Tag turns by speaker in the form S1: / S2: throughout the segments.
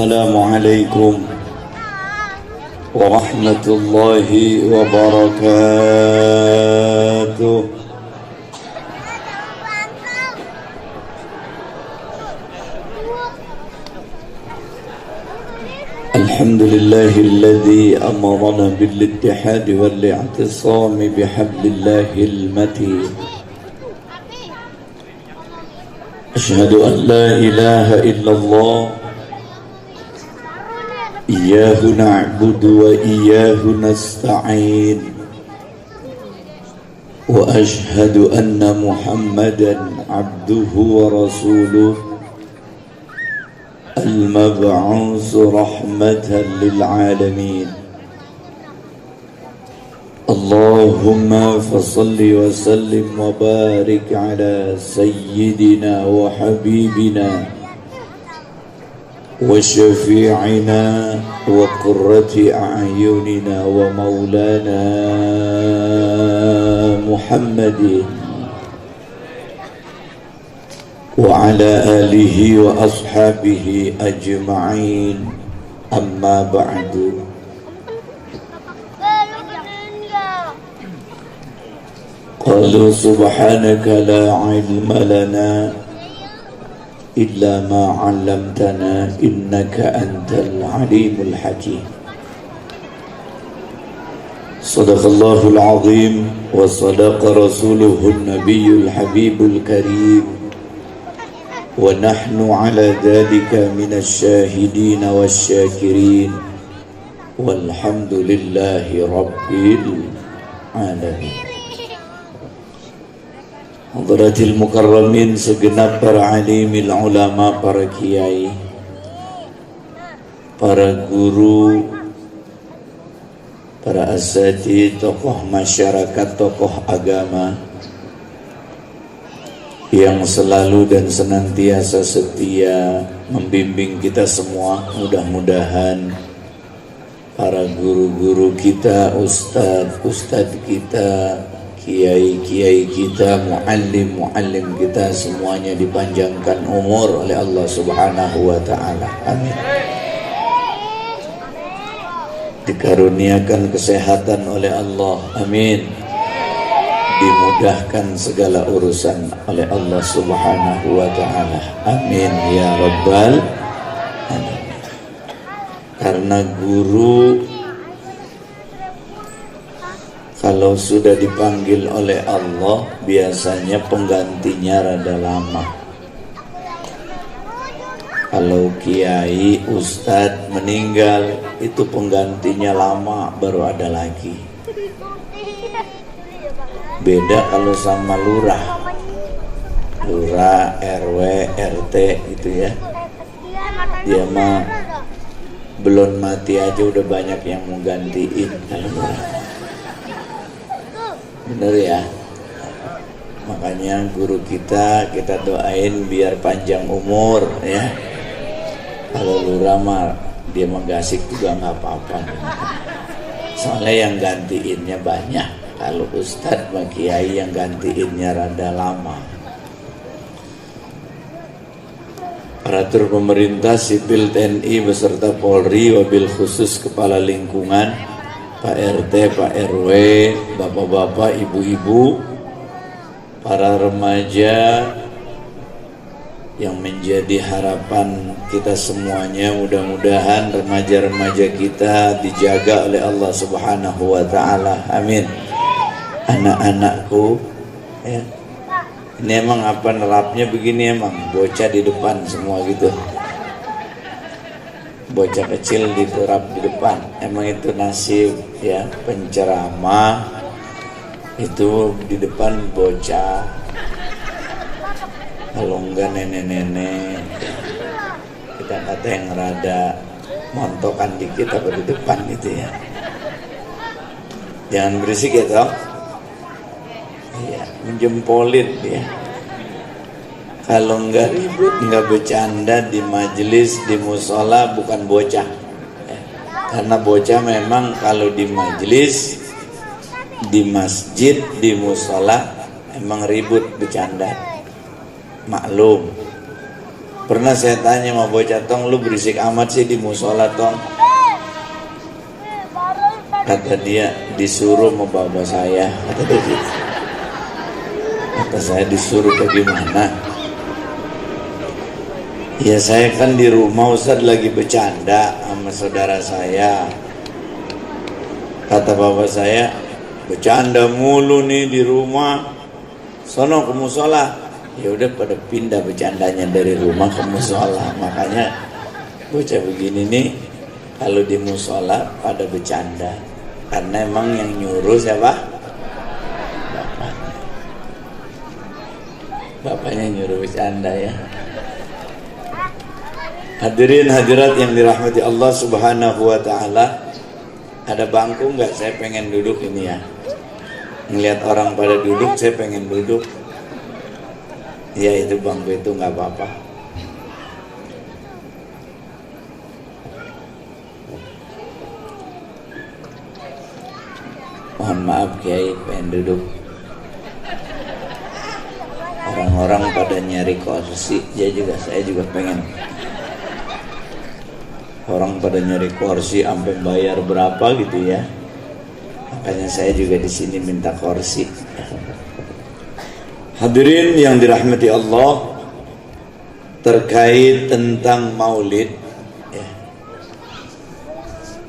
S1: السلام عليكم ورحمة الله وبركاته. الحمد لله الذي أمرنا بالاتحاد والاعتصام بحبل الله المتين. أشهد أن لا إله إلا الله إياه نعبد وإياه نستعين، وأشهد أن محمدا عبده ورسوله المبعوث رحمة للعالمين. اللهم فصل وسلم وبارك على سيدنا وحبيبنا وشفيعنا وقرة أعيننا ومولانا محمد وعلى آله وأصحابه أجمعين. أما بعد، قالوا سبحانك لا علم لنا إلا ما علمتنا إنك أنت العليم الحكيم. صدق الله العظيم وصدق رسوله النبي الحبيب الكريم، ونحن على ذلك من الشاهدين والشاكرين، والحمد لله رب العالمين. Hadratil mukarramin, segenap para alimil ulama, para kiai, para guru, para asatidz, tokoh masyarakat, tokoh agama yang selalu dan senantiasa setia membimbing kita semua. Mudah-mudahan para guru-guru kita, ustadz kita, kiai-kiai kita, muallim kita semuanya dipanjangkan umur oleh Allah Subhanahu wa taala. Amin. Dikaruniakan kesehatan oleh Allah. Amin. Dimudahkan segala urusan oleh Allah Subhanahu wa taala. Amin ya rabbal alamin. Karena guru kalau sudah dipanggil oleh Allah, biasanya penggantinya rada lama. Kalau kiai, ustadz meninggal, itu penggantinya lama, baru ada lagi. Beda kalau sama lurah, RW, RT gitu ya. Dia mah belum mati aja udah banyak yang mau gantiin kalau lurah. Bener ya. Makanya guru kita doain biar panjang umur ya. Kalau lurah mah dia mah gasik juga nggak apa-apa. Soalnya yang gantiinnya banyak. Kalau ustadz sama kiai yang gantiinnya rada lama. Aparatur pemerintah, sipil, TNI beserta Polri, wabil khusus kepala lingkungan, Pak RT, Pak RW, bapak-bapak, ibu-ibu, para remaja yang menjadi harapan kita semuanya. Mudah-mudahan remaja-remaja kita dijaga oleh Allah Subhanahu wa taala. Amin. Anak-anakku ya. Ini emang apa nerapnya begini, emang bocah di depan semua gitu. Bocah kecil diterap di depan. Emang itu nasib ya, penceramah itu di depan bocah. Kalau enggak nenek-nenek ya. Kita kata yang rada montokan dikit apa di depan gitu ya. Jangan berisik ya toh. Iya, menjempolin ya. Kalau enggak ribut, enggak bercanda di majelis, di musola, bukan bocah ya. Karena bocah memang kalau di majelis, di masjid, di musola emang ribut bercanda, maklum. Pernah saya tanya sama bocah, Tong lu berisik amat sih di musola Tong. Kata dia, disuruh sama bapak saya. Kata dia gitu. Kata saya, disuruh bagaimana? Ya saya kan di rumah Ustaz lagi bercanda sama saudara saya. Kata bapak saya, bercanda mulu nih di rumah, sono ke musola. Ya udah pada pindah bercandanya dari rumah ke musola. Makanya bocah begini nih kalau di musola pada bercanda, karena emang yang nyuruh siapa? Bapaknya nyuruh bercanda ya. Hadirin hadirat yang dirahmati Allah Subhanahu wa taala. Ada bangku nggak? Saya pengen duduk ini ya. Ngelihat orang pada duduk, saya pengen duduk. Ya itu bangku itu nggak apa-apa. Mohon maaf Kiai, pengen duduk. Orang-orang pada nyari kursi, saya juga pengen. Orang pada nyari kursi sampai bayar berapa gitu ya. Makanya saya juga di sini minta kursi. Hadirin yang dirahmati Allah, terkait tentang maulid ya.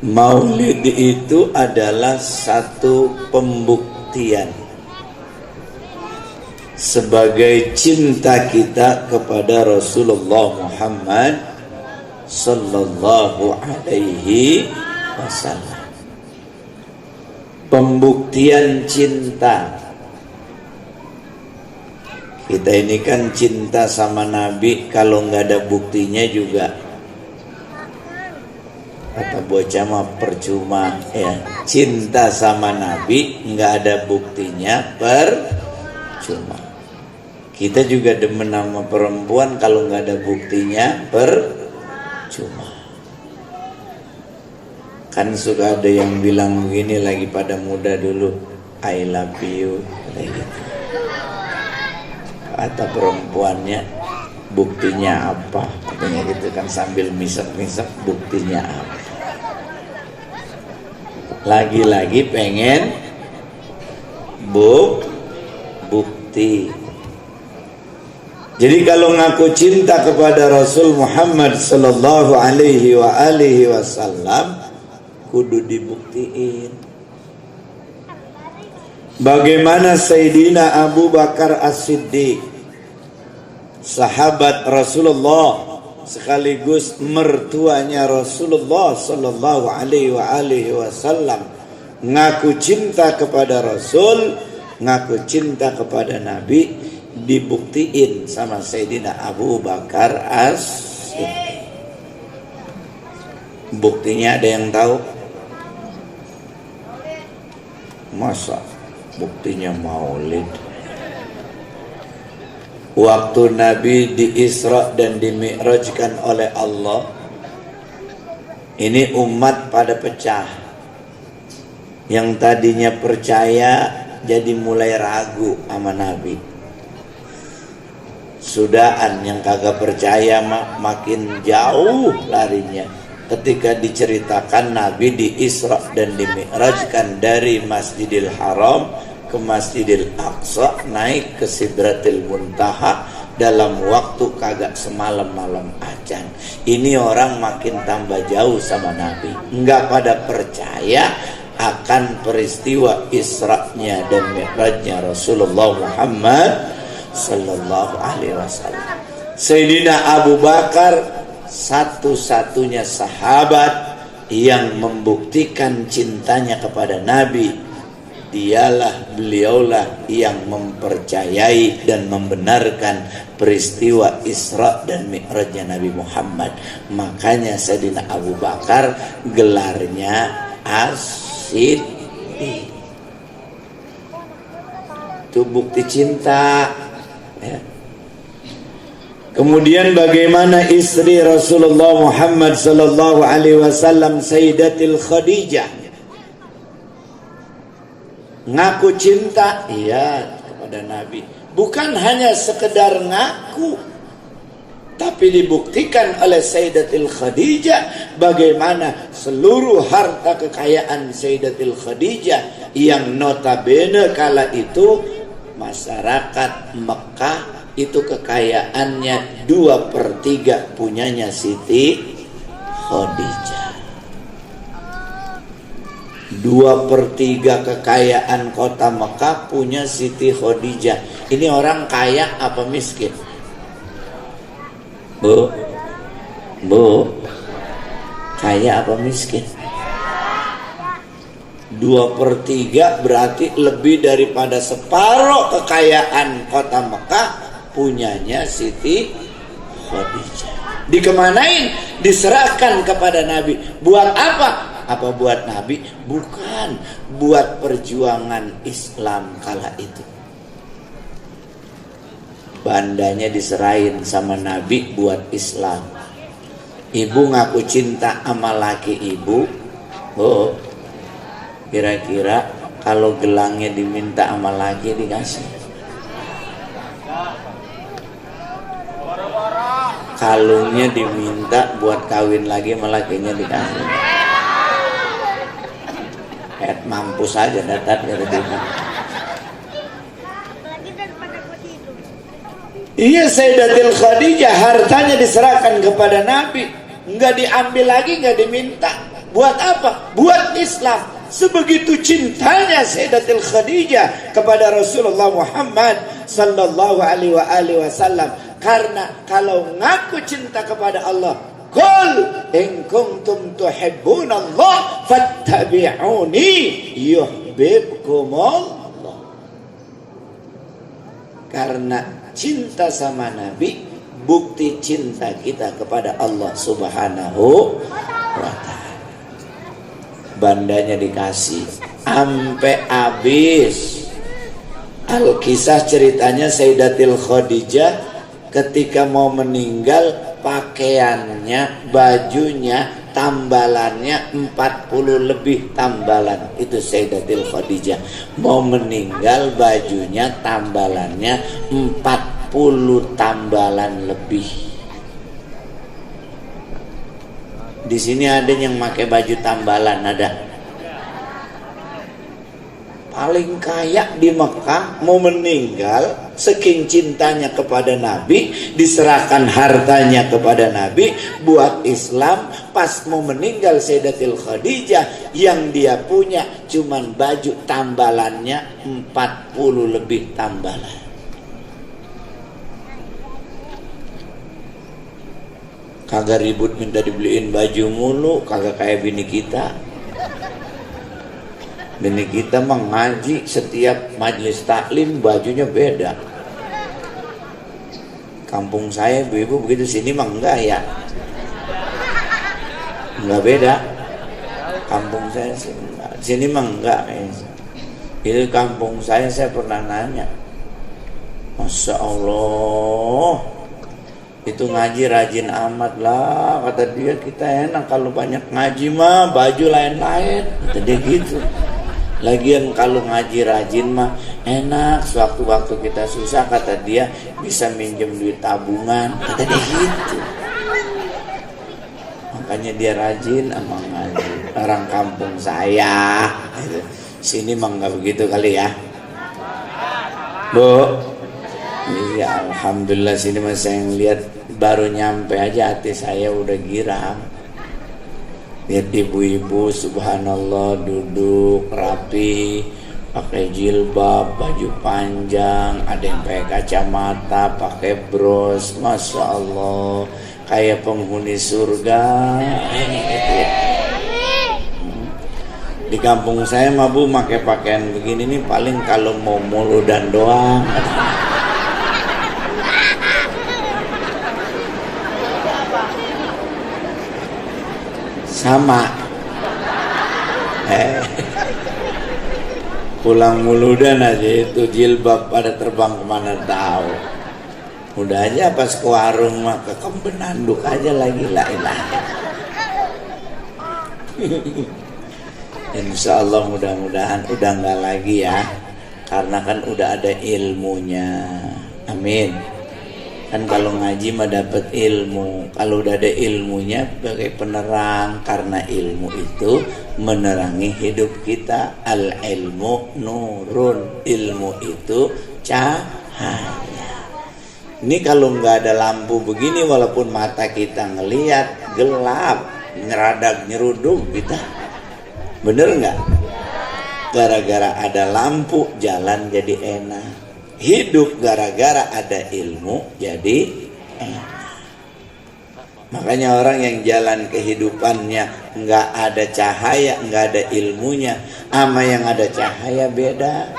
S1: Maulid itu adalah satu pembuktian sebagai cinta kita kepada Rasulullah Muhammad sallallahu alaihi wasallam. Pembuktian cinta. Kita ini kan cinta sama Nabi, kalau nggak ada buktinya juga kata bocah mah percuma ya. Cinta sama Nabi nggak ada buktinya percuma. Kita juga demen sama perempuan, kalau nggak ada buktinya percuma. Kan suka ada yang bilang begini lagi pada muda dulu, I love you kayak gitu. Kata perempuannya, buktinya apa? Katanya gitu kan sambil misek-misek, buktinya apa? Lagi-lagi pengen bukti. Jadi kalau ngaku cinta kepada Rasul Muhammad sallallahu alaihi wasallam, kudu dibuktiin. Bagaimana Sayyidina Abu Bakar As-Siddiq, sahabat Rasulullah sekaligus mertuanya Rasulullah sallallahu alaihi wasallam, ngaku cinta kepada Rasul, ngaku cinta kepada Nabi, dibuktiin sama Sayyidina Abu Bakar As-Siddiq. Buktinya ada yang tahu? Masa buktinya maulid? Waktu Nabi di Isra dan di Mi'rajkan oleh Allah, ini umat pada pecah. Yang tadinya percaya jadi mulai ragu sama Nabi. Sudahan yang kagak percaya makin jauh larinya ketika diceritakan Nabi di Isra dan di Mi'rajkan dari Masjidil Haram ke Masjidil Aqsa, naik ke Sidratil Muntaha dalam waktu kagak semalam-malam acan. Ini orang makin tambah jauh sama Nabi, enggak pada percaya akan peristiwa Isra-nya dan Mi'rajnya Rasulullah Muhammad sallallahu alaihi wasallam. Sayyidina Abu Bakar satu-satunya sahabat yang membuktikan cintanya kepada Nabi. Beliaulah yang mempercayai dan membenarkan peristiwa Isra dan Mi'rajnya Nabi Muhammad. Makanya Sayyidina Abu Bakar gelarnya As-Siddiq. Itu bukti cinta ya. Kemudian bagaimana istri Rasulullah Muhammad sallallahu alaihi wasallam Sayyidatil Khadijah ngaku cinta iya kepada Nabi, bukan hanya sekedar ngaku, Tapi dibuktikan oleh Sayyidatul Khadijah bagaimana seluruh harta kekayaan Sayyidatul Khadijah yang notabene kala itu masyarakat Mekah itu kekayaannya 2/3 punyanya Siti Khadijah. 2/3 kekayaan kota Mekah punya Siti Khadijah. Ini orang kaya apa miskin? Bu, kaya apa miskin? 2/3 berarti lebih daripada separuh kekayaan kota Mekah punyanya Siti Khadijah. Dikemanain? Diserahkan kepada Nabi. Buat apa? Apa buat Nabi? Bukan, buat perjuangan Islam kala itu. Bandanya diserahin sama Nabi buat Islam. Ibu ngaku cinta sama laki ibu. Oh, kira-kira kalau gelangnya diminta sama laki dikasih? Kalungnya diminta buat kawin lagi sama lakinya dikasih? Mampus aja datat dari dia. Iya, Sayyidatul Khadijah hartanya diserahkan kepada Nabi, nggak diambil lagi, nggak diminta. Buat apa? Buat Islam. Sebegitu cintanya Sayyidatul Khadijah kepada Rasulullah Muhammad sallallahu alaihi wasallam. Karena kalau ngaku cinta kepada Allah, qul in kuntum tuhibbunallah fattabi'uni yuhibbukumullah. Karena cinta sama Nabi, bukti cinta kita kepada Allah Subhanahu wa ta'ala. Bandanya dikasih sampai habis. Al-kisah ceritanya Sayyidatul Khadijah ketika mau meninggal, pakaiannya, bajunya, tambalannya 40 lebih tambalan. Itu Sayyidatul Khadijah mau meninggal, bajunya, tambalannya 40 tambalan lebih. Di sini ada yang pakai baju tambalan, ada. Paling kaya di Mekah mau meninggal, saking cintanya kepada Nabi, diserahkan hartanya kepada Nabi buat Islam. Pas mau meninggal Sayyidatul Khadijah, yang dia punya cuman baju tambalannya 40 lebih tambalan. Kagak ribut minta dibeliin baju mulu, kagak kayak bini kita. Bini kita mengaji setiap majelis taklim bajunya beda. Kampung saya ibu-ibu begitu, sini mah enggak ya. Enggak beda. Kampung saya sini mah enggak. Itu kampung saya pernah nanya. Masya Allah, itu ngaji rajin amat lah, kata dia. Kita enak kalau banyak ngaji mah baju lain-lain, kata dia gitu. Lagian kalau ngaji rajin mah enak, sewaktu-waktu kita susah, kata dia, bisa minjem duit tabungan, kata dia gitu. Makanya dia rajin sama ngaji. Orang kampung saya gitu. Sini mah nggak begitu kali ya, Bu. Iya, alhamdulillah sini mas saya lihat baru nyampe aja hati saya udah girang. Lihat ibu-ibu subhanallah duduk rapi, pakai jilbab, baju panjang, ada yang pakai kacamata, pakai bros, masya Allah, kayak penghuni surga. Di kampung saya mah Bu, pakai pakaian begini nih paling kalau mau muludan doang. Sama pulang muludan aja itu jilbab pada terbang kemana tahu. Udah aja pas ke warung mah ke kembenanduk aja lagi, la ilaha. Insya Allah mudah-mudahan udah nggak lagi ya, karena kan udah ada ilmunya. Amin. Kan kalau ngaji mah dapat ilmu. Kalau udah ada ilmunya sebagai penerang, karena ilmu itu menerangi hidup kita. Al ilmu nurun, ilmu itu cahaya. Ini kalau nggak ada lampu begini, walaupun mata kita ngelihat gelap, nyeradak nyeruduk kita, bener nggak? Gara-gara ada lampu jalan jadi enak. Hidup gara-gara ada ilmu jadi enak. Makanya orang yang jalan kehidupannya nggak ada cahaya, nggak ada ilmunya, sama yang ada cahaya beda.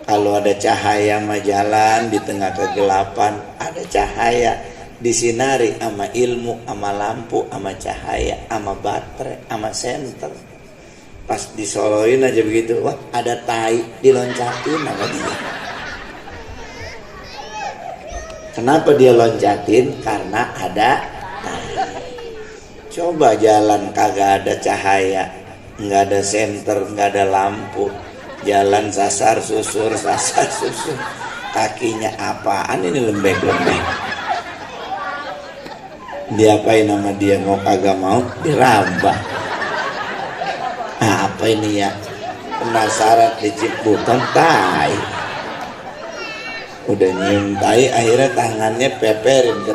S1: Kalau ada cahaya sama jalan di tengah kegelapan, ada cahaya disinari sama ilmu, sama lampu, sama cahaya, sama baterai, sama senter. Pas disoloin aja begitu, wah ada tai diloncatin sama dia. Kenapa dia loncatin? Karena ada tai. Coba jalan kagak ada cahaya, nggak ada senter, nggak ada lampu, jalan sasar susur, kakinya apaan ini, lembek-lembek. Diapain nama dia, mau kagak mau dirambah. Nah, apa ini ya, penasaran diciputan tai. Udah nyium tai, akhirnya tangannya peperin ke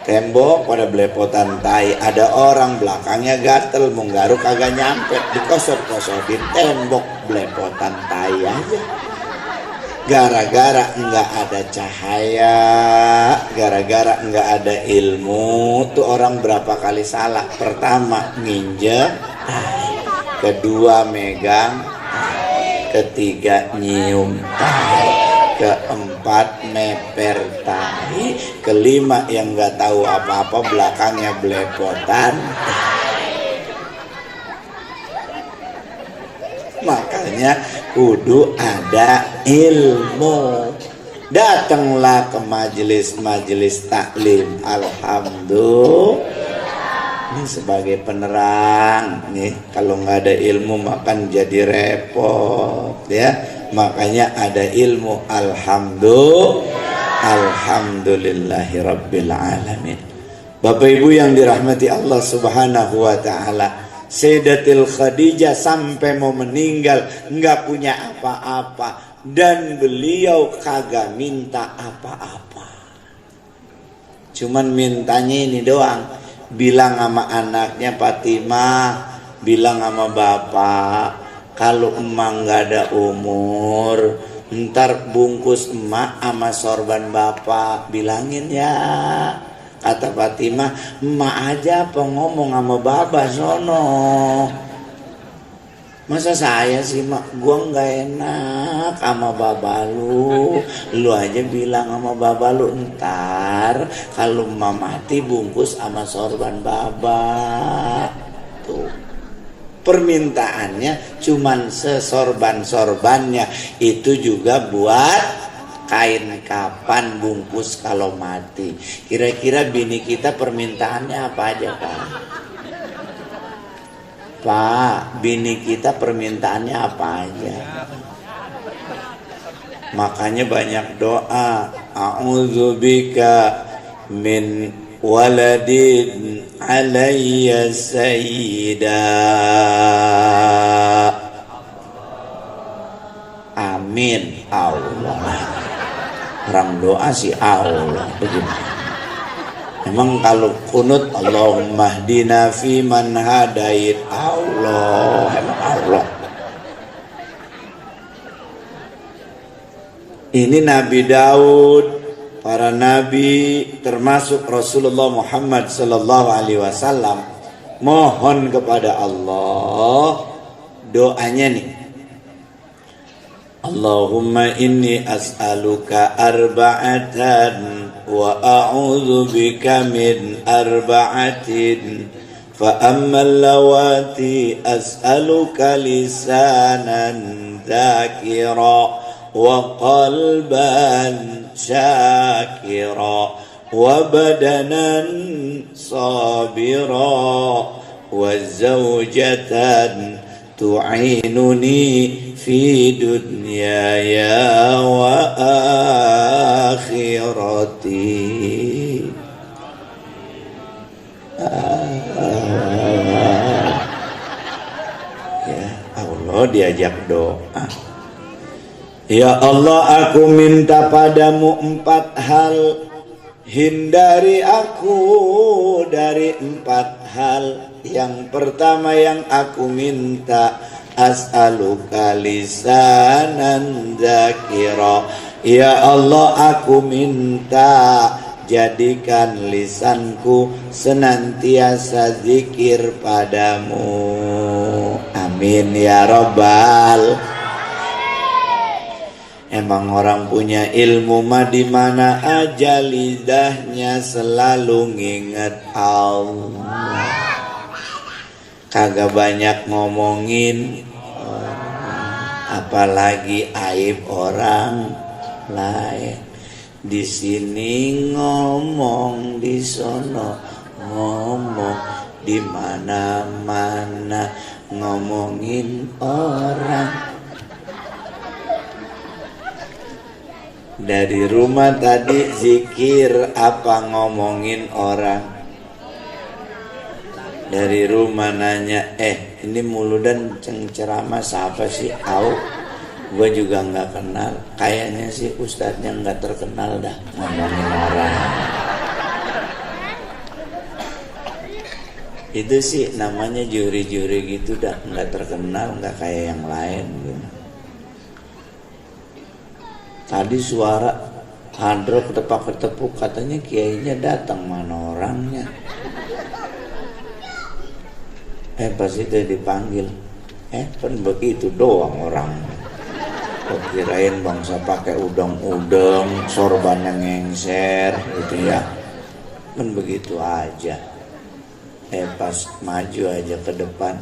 S1: tembok pada belepotan tai. Ada orang belakangnya gatel, mau garuk kagak nyampe, dikosor-kosorin tembok, belepotan tai aja. Gara-gara enggak ada cahaya, gara-gara enggak ada ilmu, tuh orang berapa kali salah. Pertama nginjek tai, kedua megang, ketiga nyium tai, keempat meper tai, kelima yang nggak tahu apa-apa belakangnya belepotan. Makanya kudu ada ilmu. Datanglah ke majelis taklim. Alhamdulillah. Ini sebagai penerang nih, kalau nggak ada ilmu makan jadi repot ya. Makanya ada ilmu. Alhamdulillahi rabbil alamin. Bapak Ibu yang dirahmati Allah Subhanahu wa taala, Sayyidatul Khadijah sampai mau meninggal nggak punya apa-apa, dan beliau kagak minta apa-apa, cuman mintanya ini doang. Bilang sama anaknya Fatimah, bilang sama bapak, kalau emak nggak ada umur, ntar bungkus emak sama sorban bapak, bilangin ya. Kata Fatimah, emak aja apa ngomong sama bapak sono. Masa saya sih mak, gua nggak enak sama bapak lu. Lu aja bilang sama bapak lu, ntar kalau emak mati bungkus sama sorban bapak. Tuh, permintaannya cuman sesorban-sorbannya, itu juga buat kain kapan bungkus kalau mati. Kira-kira bini kita permintaannya apa aja Pak? Pak, bini kita permintaannya apa aja? Makanya banyak doa. A'udzubika min waladin alayya sayyida. Amin Allah. Orang doa sih Allah bagaimana? Emang kalau kunut Allahumma hdina fi man hadait, Allah, emang Allah. Ini Nabi Daud, para nabi termasuk Rasulullah Muhammad sallallahu alaihi wasallam mohon kepada Allah, doanya nih. Allahumma inni as'aluka arba'atan wa a'udzu bika min arba'atin fa ammal lawati as'aluka lisanan dzakira wa qalban syakira wa badanan sabira wa zawjatan tu'inuni fi dunyaya wa akhirati. Ya Allah, diajak doa. Ya Allah, aku minta padamu 4 hal, hindari aku dari 4 hal. Yang pertama yang aku minta, as'aluka lisanan dzakira. Ya Allah, aku minta jadikan lisanku senantiasa zikir padamu. Amin ya Rabbal. Emang orang punya ilmu mah di mana aja lidahnya selalu nginget Allah. Kagak banyak ngomongin apalagi aib orang lain. Di sini ngomong, di sono ngomong, di mana-mana ngomongin orang. Dari rumah tadi zikir apa ngomongin orang. Dari rumah nanya, ini Muludan ceramah siapa sih? Gue juga nggak kenal. Kayaknya sih ustadznya nggak terkenal dah, ngomongin orang. Itu sih namanya juri-juri gitu dah, nggak terkenal, nggak kayak yang lain gitu. Tadi suara hadro ketepak-ketepuk, katanya kiainya datang, mana orangnya? Pas itu dipanggil, kan begitu doang orang. Kok kirain bangsa pakai udang-udang, sorbannya ngengser gitu ya. Kan begitu aja. Pas maju aja ke depan,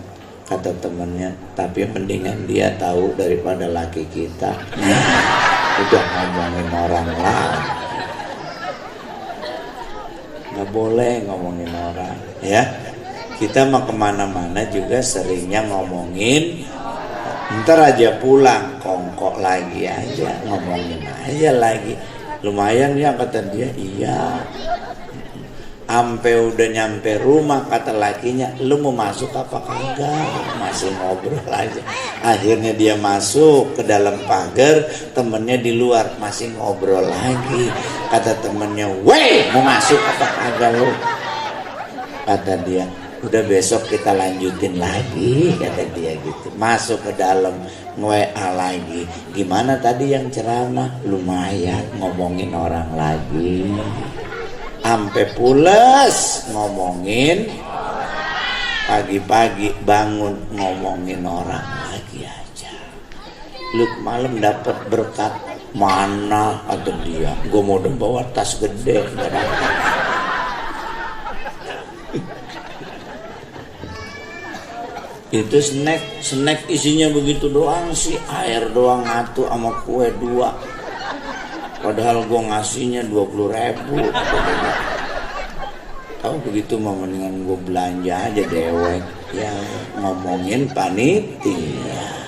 S1: kata temennya, tapi mendingan dia tahu daripada laki kita. Udah ngomongin orang lain. Nggak boleh ngomongin orang, ya. Kita mah kemana-mana juga seringnya ngomongin. Ntar aja pulang kongkok lagi aja, ngomongin aja lagi. Lumayan ya kata dia, iya. Ampe udah nyampe rumah kata lakinya, lu mau masuk apa kagak? Masih ngobrol aja. Akhirnya dia masuk ke dalam pagar, temennya di luar masih ngobrol lagi. Kata temennya, weh mau masuk apa kagak lu? Kata dia, udah besok kita lanjutin lagi, kata dia gitu. Masuk ke dalam, nge-WA lagi. Gimana tadi yang ceramah? Lumayan, ngomongin orang lagi. Ampe pules ngomongin, pagi-pagi bangun ngomongin orang lagi aja. Lu malam dapat berkat mana? Atau dia, gue mau bawa tas gede. Itu snack isinya begitu doang sih, air doang satu sama kue 2. Padahal gue ngasihnya 20.000. Tahu begitu mah mendingan gue belanja aja dewek. Ya ngomongin panitia.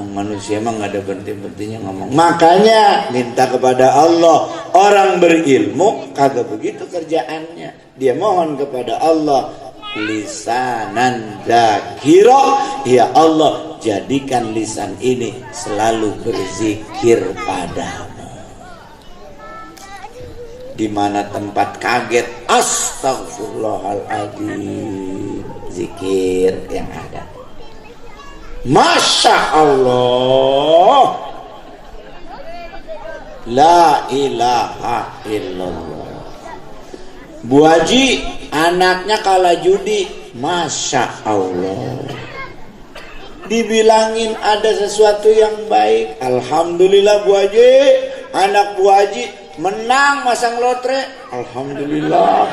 S1: Manusia emang gak ada berhenti-berhentinya ngomong. Makanya minta kepada Allah. Orang berilmu kagak begitu kerjaannya. Dia mohon kepada Allah, lisanan dzakira. Ya Allah, jadikan lisan ini selalu berzikir padamu. Di mana tempat kaget, astagfirullahaladzim, zikir yang ada. Masya Allah, la ilaha illallah. Bu Haji anaknya kalah judi, Masya Allah. Dibilangin ada sesuatu yang baik, alhamdulillah Bu Haji. Anak Bu Haji menang masang lotre, alhamdulillah.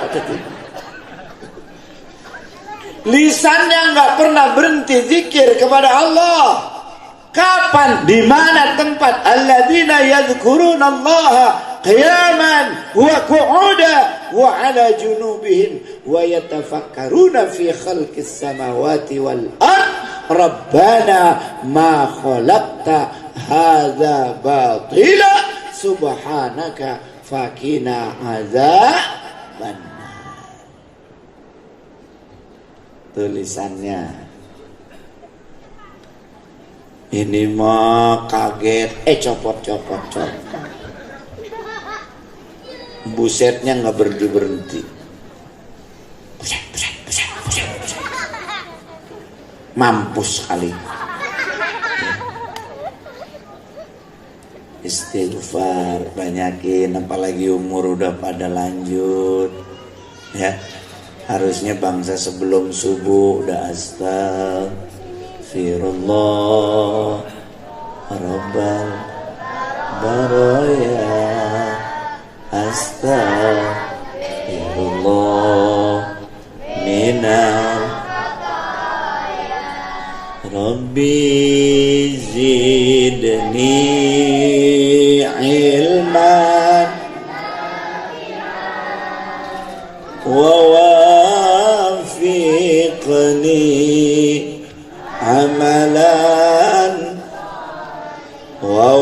S1: Lisannya nggak pernah berhenti zikir kepada Allah. Kapan? Di mana tempat? Alladzina yadhkurunallaha qiyaman wa qu'udan wa 'ala junubihim wa yatafakkaruna fi khalqis samawati wal ard rabbana ma khalaqta hadza batila subhanaka fakina adzaban. Tulisannya ini mah kaget, copot. Busetnya nggak berhenti. Mampus sekali. Istighfar banyakin, apalagi umur udah pada lanjut, ya. Harusnya bangsa sebelum subuh udah astagfirullah rabbal baraya, astagfirullah minal rabbi zidni ilman wa wafiqni amalan wa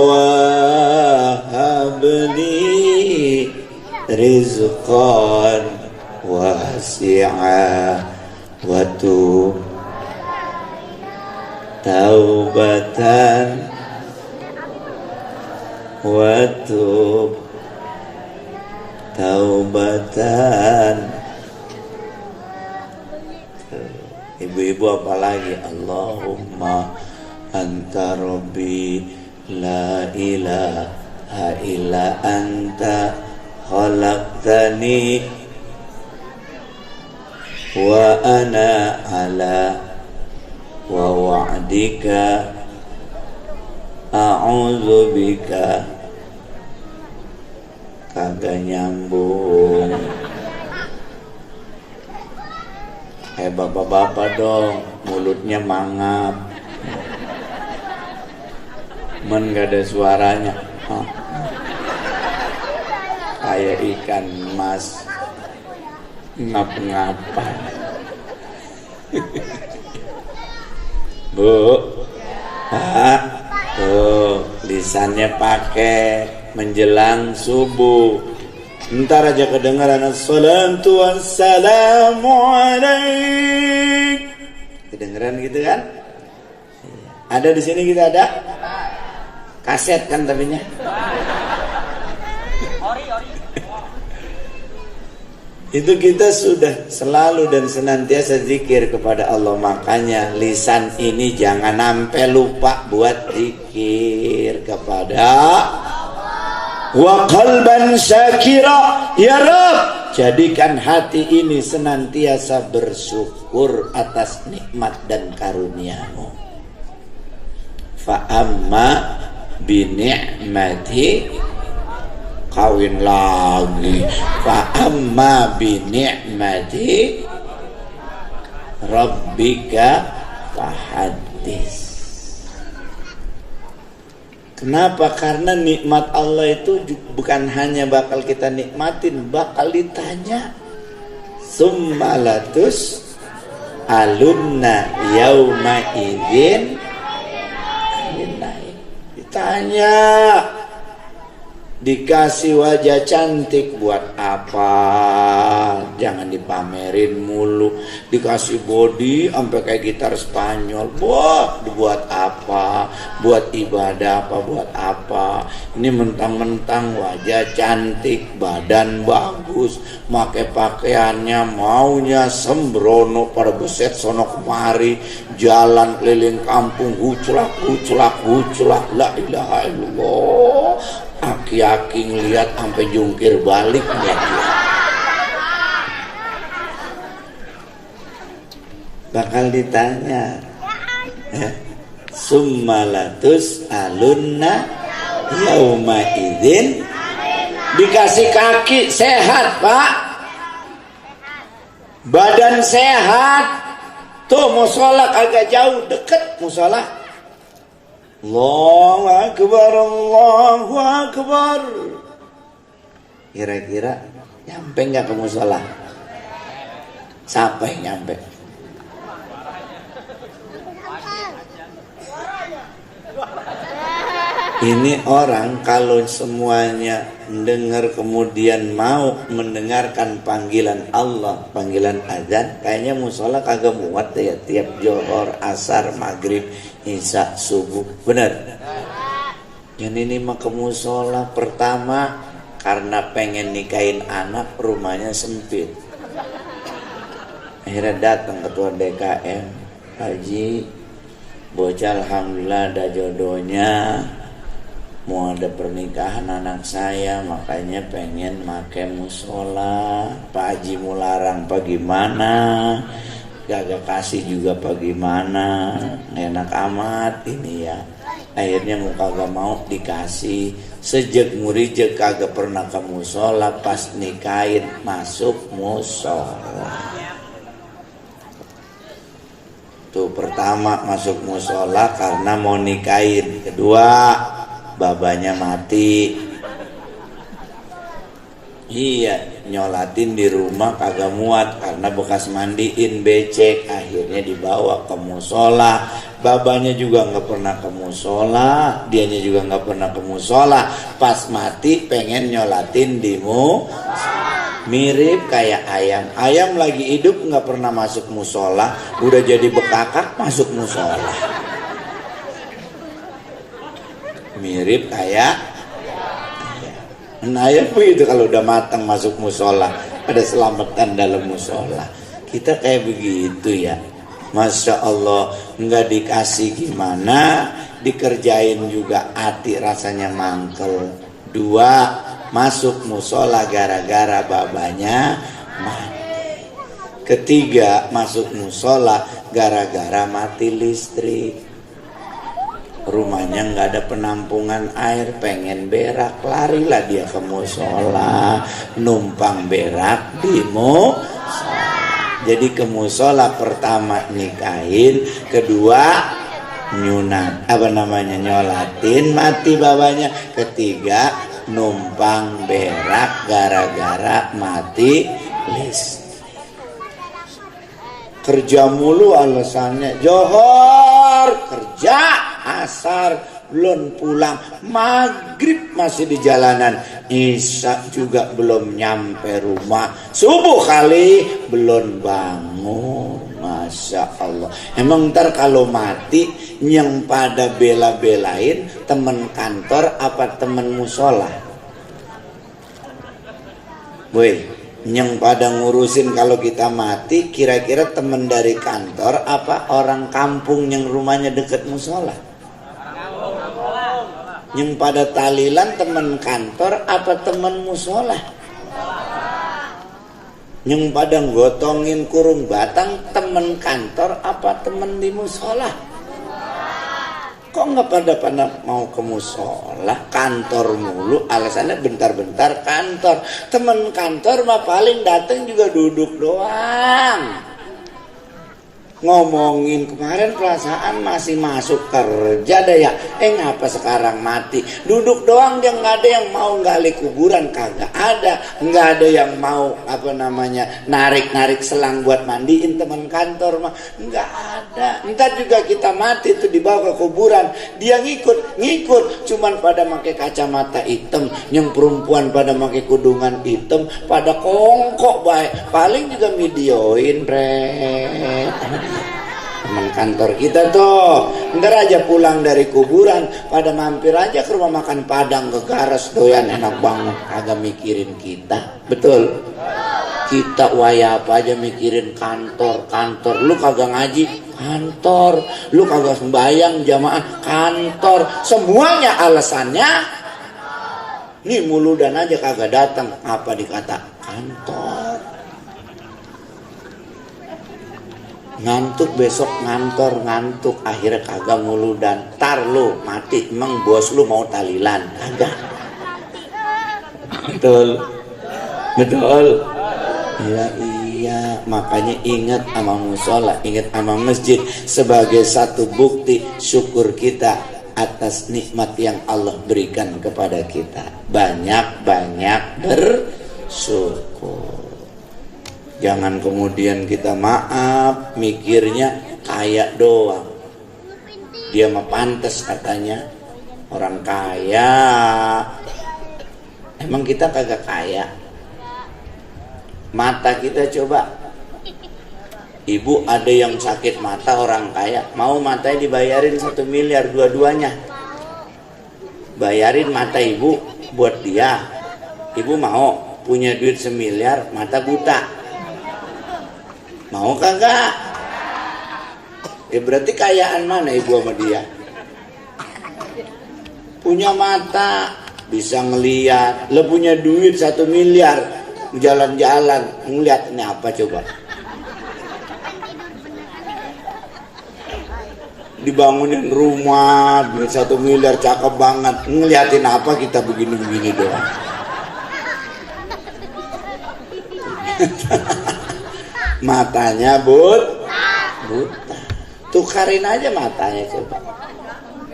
S1: wahabni rizqan wasi'a wa tub taubatan wa tub taubatan. Ibu-ibu apalagi Allahumma anta rabbi la ilaha illa anta khalaqtani wa ana ala wa wa'dika a'udzu bika. Kagak nyambung. Bapak-bapak dong, mulutnya mangap, gak ada suaranya, kayak ikan mas ngap-ngapan. Bu, tuh lisannya pakai menjelang subuh. Ntar aja kedengaran assalatu wassalamu alaik. Kedengeran gitu kan? Ada di sini kita ada? Kaset kan tapinya? Itu kita sudah selalu dan senantiasa zikir kepada Allah. Makanya lisan ini jangan sampai lupa buat zikir kepada wa qalban syakira. Ya Rabb, jadikan hati ini senantiasa bersyukur atas nikmat dan karunia-Mu. Fa amma bi ni'mati, kawin lagi, fa amma bi ni'mati rabbika fahaddits. Kenapa? Karena nikmat Allah itu bukan hanya bakal kita nikmatin, bakal ditanya. Summalatus alunna yauma idzin, ditanya. Dikasih wajah cantik buat apa? Jangan dipamerin mulu. Dikasih body sampai kayak gitar Spanyol, buat apa? Buat ibadah apa? Buat apa? Ini mentang-mentang wajah cantik, badan bagus, make pakaiannya maunya sembrono, pada beset sono kemari, jalan keliling kampung guculak. La ilaha illallah. Aki-aki ngeliat sampai jungkir balik dia. Bakal ditanya, summalatus alunna yauma idzin. Dikasih kaki sehat, Pak, badan sehat. Tuh musola agak jauh, deket musola. Allahu akbar, Allahu akbar. Kira-kira nyampe nggak ke musola? Siapa yang nyampe? Ini orang kalau semuanya mendengar kemudian mau mendengarkan panggilan Allah, panggilan azan, kayaknya musola kagak muat ya, tiap johor, asar, maghrib, isya, subuh. Benar? Yang ini mah ke musola pertama karena pengen nikahin anak, rumahnya sempit. Akhirnya datang ketua DKM, Haji, bocah alhamdulillah ada jodohnya, mau ada pernikahan anak saya, makanya pengen make musola. Pak Haji mau larang apa gimana? Gak kasih juga apa gimana? Enak amat ini ya. Akhirnya mau kagak mau dikasih. Sejak murijek kagak pernah ke musola, pas nikahin masuk musola. Tuh pertama masuk musola karena mau nikahin. Kedua, babanya mati. Iya, nyolatin di rumah kagak muat karena bekas mandiin becek. Akhirnya dibawa ke musola. Babanya juga nggak pernah ke musola, dianya juga nggak pernah ke musola. Pas mati pengen nyolatin di musola. Mirip kayak ayam. Ayam lagi hidup nggak pernah masuk musola, udah jadi bekakak masuk musola. Mirip kayak ayam begitu, kalau udah matang masuk musola, ada selamatan dalam musola. Kita kayak begitu ya. Masya Allah, nggak dikasih gimana, dikerjain juga hati rasanya mangkel. Dua, masuk musola gara-gara babanya mati. Ketiga, masuk musola gara-gara mati listrik. Rumahnya nggak ada penampungan air, pengen berak, larilah dia ke musola, numpang berak di musola. Jadi ke musola pertama nikahin, kedua nyolatin mati babanya, ketiga numpang berak gara-gara mati listrik. Kerja mulu alasannya, johor kerja, asar belum pulang, maghrib masih di jalanan, isya juga belum nyampe rumah, subuh kali belum bangun. Masya Allah. Emang ntar kalau mati yang pada bela-belain temen kantor apa temen musola? Woi, yang pada ngurusin kalau kita mati kira-kira temen dari kantor apa orang kampung yang rumahnya deket musola? Yang pada talilan temen kantor apa temen musola? Yang pada gotongin kurung batang temen kantor apa temen di musola? Kok nggak pada mau ke musola? Kantor mulu, alasannya bentar-bentar kantor. Temen kantor mah paling datang juga duduk doang. Ngomongin kemarin perasaan masih masuk kerja deh ya, ngapa sekarang mati? Duduk doang, dia nggak ada yang mau gali kuburan, kagak ada, nggak ada yang mau narik selang buat mandiin teman kantor mah nggak ada. Ntar juga kita mati tuh dibawa ke kuburan, dia ngikut, cuman pada pakai kacamata hitam, yang perempuan pada pakai kudungan hitam, pada kongkok baik, paling juga videoin teman kantor kita tuh. Ntar aja pulang dari kuburan pada mampir aja ke rumah makan Padang, ke Garas doyan enak banget, kagak mikirin kita. Betul? Kita waya apa aja mikirin kantor. Lu kagak ngaji, kantor. Lu kagak sembahyang jamaah, kantor. Semuanya alasannya nih, muludan aja kagak datang, apa dikata? Kantor. Ngantuk besok ngantuk, akhirnya kagak muludan. Tar lu mati, emang bos lu mau talilan? Kagak. Betul. Iya, makanya ingat sama musola, ingat sama masjid sebagai satu bukti syukur kita atas nikmat yang Allah berikan kepada kita. Banyak-banyak bersyukur. Jangan kemudian kita maaf mikirnya kaya doang. Dia mah pantas katanya orang kaya. Emang kita kagak kaya? Mata kita coba. Ibu ada yang sakit mata orang kaya, mau matanya dibayarin 1 miliar dua-duanya. Bayarin mata ibu buat dia. Ibu mau punya duit 1 miliar mata buta? Mau kagak? Ya berarti kayaan mana ibu sama dia? Punya mata bisa ngeliat, lo punya duit 1 miliar, jalan-jalan ngeliat ini apa coba? Dibangunin rumah duit 1 miliar cakep banget, ngeliatin apa kita begini-begini doang. Matanya buta. Tukarin aja matanya coba.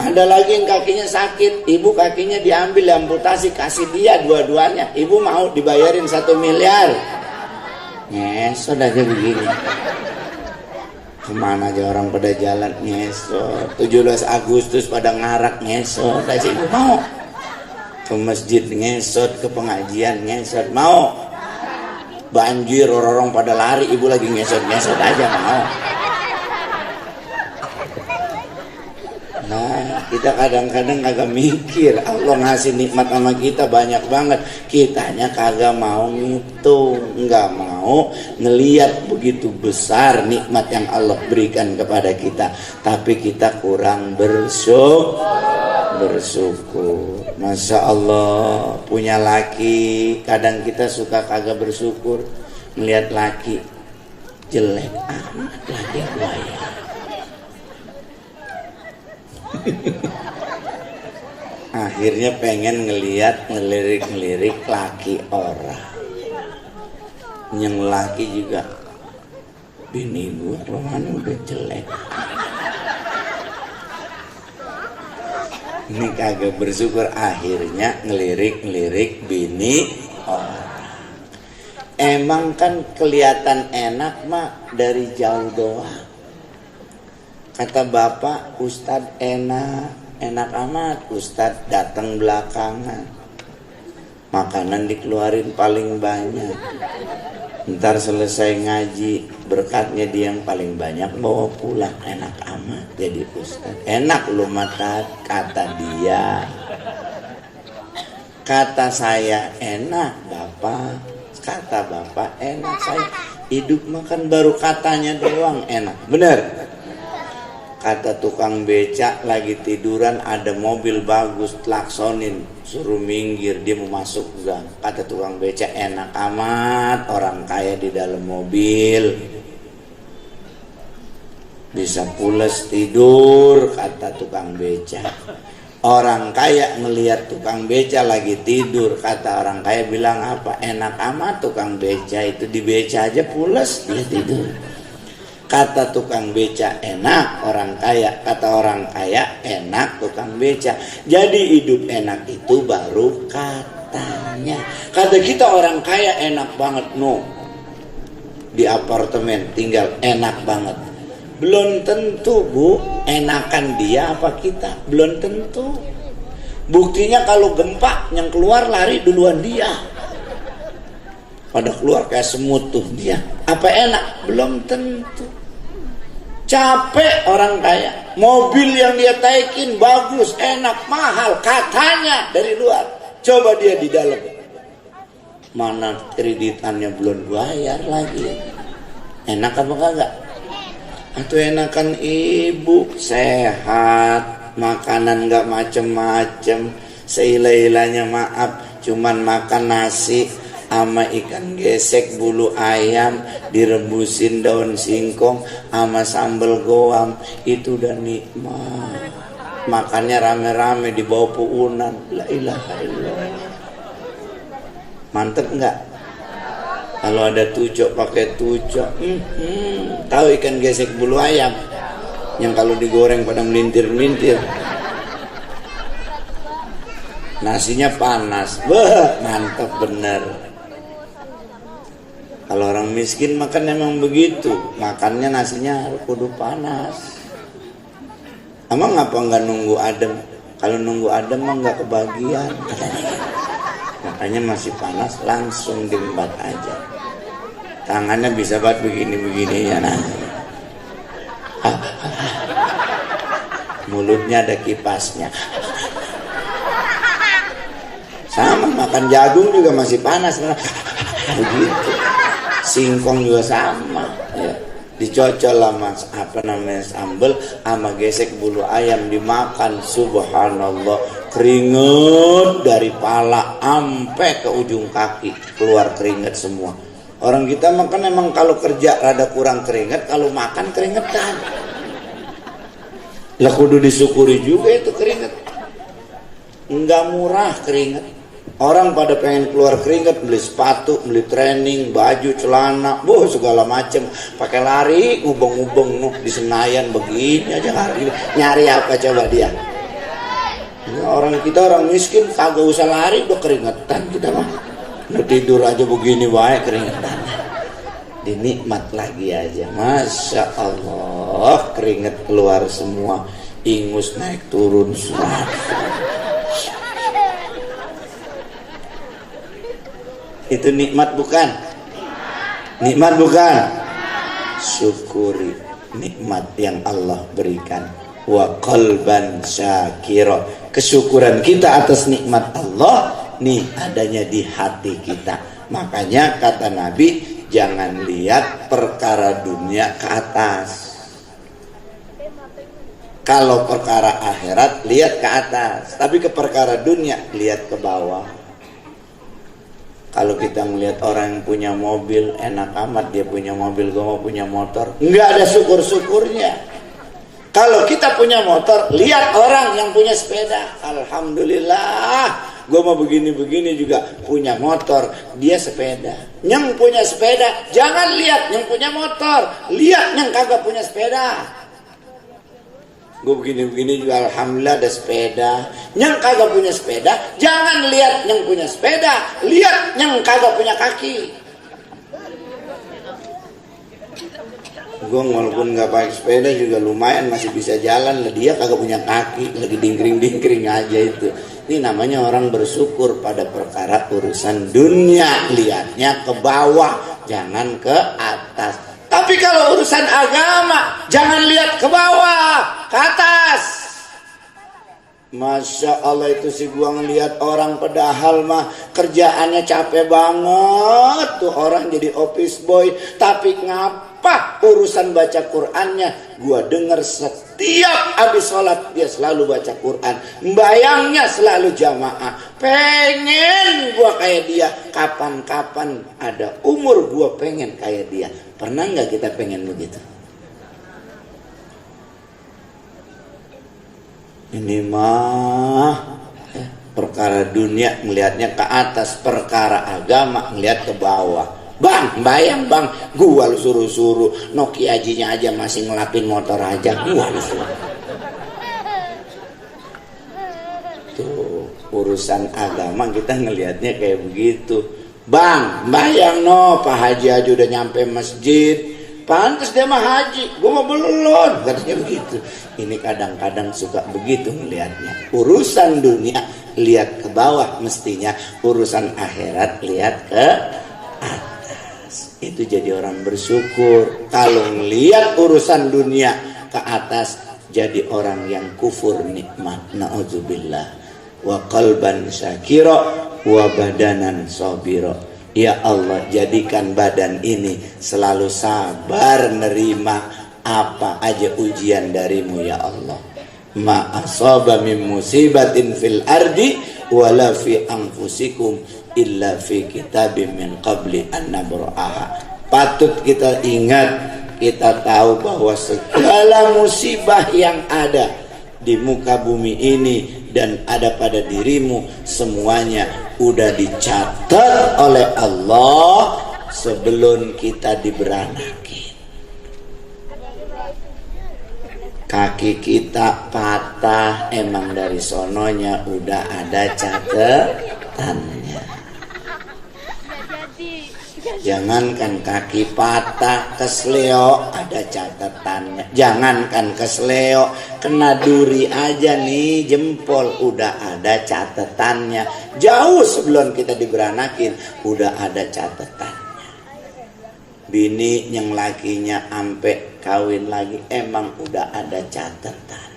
S1: Ada lagi yang kakinya sakit, ibu kakinya diambil amputasi, kasih dia dua-duanya. Ibu mau dibayarin 1 miliar? Ngesot aja begini. Kemana aja orang pada jalan ngesot. 17 Agustus pada ngarak ngesot aja ibu mau. Ke masjid ngesot, ke pengajian ngesot mau. Banjir orang-orang pada lari, ibu lagi ngesot-ngesot aja mau. Nah, kita kadang-kadang kagak mikir Allah ngasih nikmat sama kita banyak banget, kitanya kagak mau ngitung, nggak mau ngeliat begitu besar nikmat yang Allah berikan kepada kita, tapi kita kurang bersyukur. Masya Allah punya laki, kadang kita suka kagak bersyukur ngeliat laki jelek amat laki buaya. Akhirnya pengen ngelirik laki orang. Yang laki juga, bini gua mana udah jelek. Ini kagak bersyukur, akhirnya ngelirik bini orang. Emang kan kelihatan enak mah dari jauh doang. Kata bapak, Ustadz enak amat. Ustadz datang belakangan, makanan dikeluarin paling banyak. Ntar selesai ngaji, berkatnya dia yang paling banyak bawa pulang. Enak amat jadi Ustadz. Enak lu mata, kata dia. Kata saya enak bapak, kata bapak enak. Saya hidup makan baru katanya doang enak. Bener? Kata tukang becak lagi tiduran, ada mobil bagus, klaksonin, suruh minggir, dia mau masuk gang. Kata tukang becak, enak amat orang kaya di dalam mobil, bisa pules tidur. Kata tukang becak, orang kaya ngelihat tukang beca lagi tidur, kata orang kaya bilang apa? Enak amat tukang beca itu, di beca aja pules dia tidur. Kata tukang beca enak orang kaya, kata orang kaya enak tukang beca. Jadi hidup enak itu baru katanya. Kata kita orang kaya enak banget, no, di apartemen tinggal enak banget. Belum tentu bu, enakan dia apa kita, belum tentu. Buktinya kalau gempa yang keluar lari duluan dia, pada keluar kayak semut tuh dia. Apa enak? Belum tentu. Capek orang kaya, mobil yang dia taikin bagus, enak, mahal, katanya dari luar. Coba dia di dalam, mana kreditannya belum bayar lagi. Enak apa kagak? Atau enakan ibu sehat, makanan gak macem-macem, seila-ilanya maaf, cuman makan nasi sama ikan gesek bulu ayam, direbusin daun singkong sama sambal goam, itu udah nikmat. Makannya rame-rame di bawah puunan, la ilaha illallah. Mantep nggak? Kalau ada tucok pakai tucok, tahu ikan gesek bulu ayam yang kalau digoreng pada melintir-melintir, nasinya panas, wah mantap bener. Kalau orang miskin makan emang begitu, makannya nasinya kudu panas. Emang ngapa nggak nunggu adem? Kalau nunggu adem mah nggak kebagian. Makanya masih panas langsung diembat aja. Tangannya bisa buat begini-begini ya nah. Mulutnya ada kipasnya. Sama makan jagung juga masih panas begitu. Singkong juga sama ya. Dicocol sama sambel sama gesek bulu ayam dimakan, subhanallah, keringet dari pala sampai ke ujung kaki keluar keringet semua. Orang kita makan emang kalau kerja rada kurang keringet, kalau makan keringetan. Lah kudu disyukuri juga itu keringet. Enggak murah keringet. Orang pada pengen keluar keringet, beli sepatu, beli training, baju, celana, segala macem. Pakai lari, ngubeng-ngubeng di Senayan begini aja lari. Nyari apa coba dia? Ya, orang kita orang miskin kagak usah lari udah keringetan kita mah. Mau tidur aja begini wae keringetan. Dinikmat lagi aja, masya Allah, keringet keluar semua, ingus naik turun semua. Itu nikmat bukan? Nikmat bukan? Syukuri nikmat yang Allah berikan. Wa qalban syakira. Kesyukuran kita atas nikmat Allah nih adanya di hati kita. Makanya kata Nabi, jangan lihat perkara dunia ke atas. Kalau perkara akhirat lihat ke atas, tapi ke perkara dunia lihat ke bawah. Kalau kita melihat orang yang punya mobil, enak amat dia punya mobil, gue mau punya motor, nggak ada syukur-syukurnya. Kalau kita punya motor, lihat orang yang punya sepeda, alhamdulillah, gue mau begini-begini juga punya motor, dia sepeda. Yang punya sepeda, jangan lihat yang punya motor, lihat yang kagak punya sepeda. Gue begini-begini juga alhamdulillah ada sepeda. Yang kagak punya sepeda, jangan lihat yang punya sepeda, lihat yang kagak punya kaki. Gue walaupun gak pakai sepeda juga lumayan masih bisa jalan lah, dia kagak punya kaki, lagi dingkring-dingkring aja itu. Ini namanya orang bersyukur pada perkara urusan dunia, lihatnya ke bawah, jangan ke atas. Tapi kalau urusan agama, jangan lihat ke bawah, ke atas. Masya Allah itu sih gua ngelihat orang padahal mah kerjaannya capek banget tuh orang jadi office boy. Tapi ngapa urusan baca Qur'annya gua dengar setiap habis sholat dia selalu baca Qur'an. Bayangnya selalu jamaah. Pengen gua kayak dia. Kapan-kapan ada umur gua pengen kayak dia. Pernah nggak kita pengen begitu? Ini mah perkara dunia melihatnya ke atas, perkara agama melihat ke bawah. Bang, bayang bang, gua lu suruh-suruh Nokia Ajinya aja masih ngelapin motor aja, gua lu suruh. Tuh urusan agama kita ngelihatnya kayak begitu. Bang, bayang no, Pak Haji aja udah nyampe masjid. Pantes dia mah haji, gue mah belum, katanya begitu. Ini kadang-kadang suka begitu melihatnya. Urusan dunia lihat ke bawah mestinya, urusan akhirat lihat ke atas. Itu jadi orang bersyukur. Kalau melihat urusan dunia ke atas, jadi orang yang kufur nikmat. Na'udzubillah. Wa qalban syakira wa badanan sabira. Ya Allah, jadikan badan ini selalu sabar nerima apa aja ujian darimu ya Allah. Ma asaba min musibatin fil ardi wala fi anfusikum illa fi kitabim min qabli an nabra'aha. Patut kita ingat, kita tahu bahwa segala musibah yang ada di muka bumi ini dan ada pada dirimu semuanya udah dicatat oleh Allah sebelum kita diberanakin. kaki kita patah, emang dari sononya udah ada catatannya. Jangankan kaki patah, kesleo ada catatannya. Jangankan kesleo, kena duri aja nih jempol udah ada catatannya. Jauh sebelum kita diberanakin udah ada catatannya. Bini yang lakinya ampe kawin lagi emang udah ada catatannya.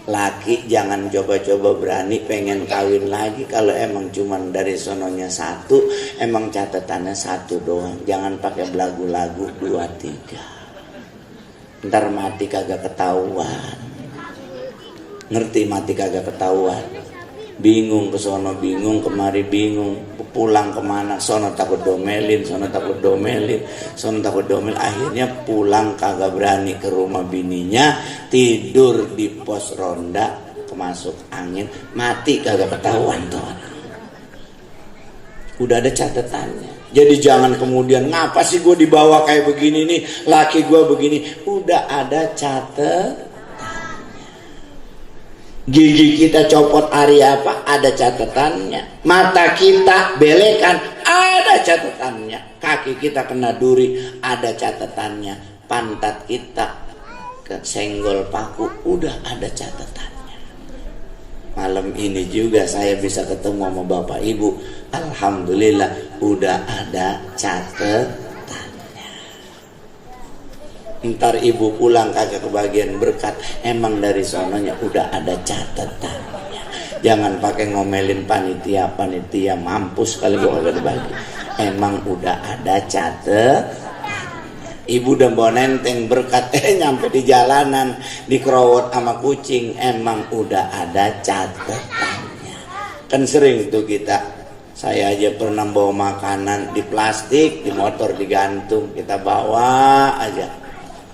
S1: Laki jangan coba-coba berani pengen kawin lagi kalau emang cuman dari sononya satu, emang catatannya satu doang. Jangan pakai belagu-lagu 2, 3. Ntar mati kagak ketahuan. Ngerti mati kagak ketahuan? Bingung ke sono bingung, kemari bingung, pulang kemana, sono takut domelin, sono takut domelin, sono takut domel. Akhirnya pulang kagak berani ke rumah bininya, tidur di pos ronda, kemasuk angin, mati kagak ketahuan tuh. Udah ada catatannya. Jadi jangan kemudian ngapa sih gue dibawa kayak begini nih, laki gue begini. Udah ada catatan. Gigi kita copot hari apa? Ada catatannya. Mata kita belekan, ada catatannya. Kaki kita kena duri, ada catatannya. Pantat kita kesenggol paku, udah ada catatannya. Malam ini juga saya bisa ketemu sama Bapak Ibu. Alhamdulillah udah ada catatannya. Ntar ibu pulang kagak kebagian berkat, emang dari sononya udah ada catatannya. Jangan pakai ngomelin panitia mampus kali gua kagak dibagi. Emang udah ada catatannya. Ibu udah bawa nenteng berkat, nyampe di jalanan dikerowot sama kucing, emang udah ada catatannya. Kan sering tuh kita, saya aja pernah bawa makanan di plastik, di motor digantung, kita bawa aja.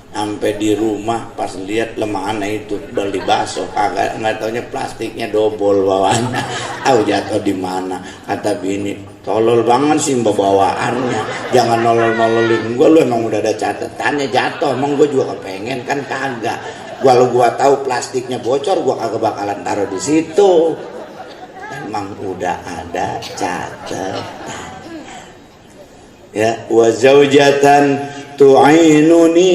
S1: Sampai di rumah pas lihat lemahannya itu beli bakso, kagak nggak taunya plastiknya dobol bawahnya. Tahu jatuh di mana? Kata bini, tolol banget sih bawaannya. Jangan nololin gue, lu emang udah ada catatannya jatuh. Emang gue juga kepengen kan kagak. Kalau gue tahu plastiknya bocor, gue kagak bakalan taruh di situ. Emang udah ada catatannya. Ya, wa zaujatan tu'inuni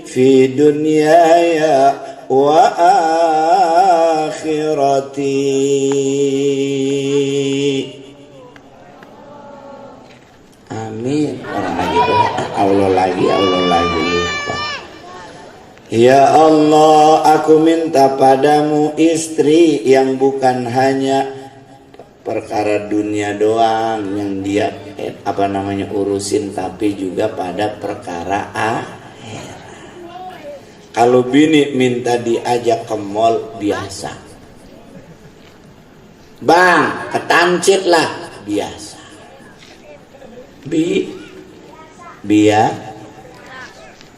S1: fi dunyaya wa akhirati. Amin. Orang lagi doa, Allah lagi lupa. Ya Allah, aku minta padamu istri yang bukan hanya perkara dunia doang yang dia urusin, tapi juga pada perkara akhirat. Kalau bini minta diajak ke mall biasa, bang ketancit lah biasa,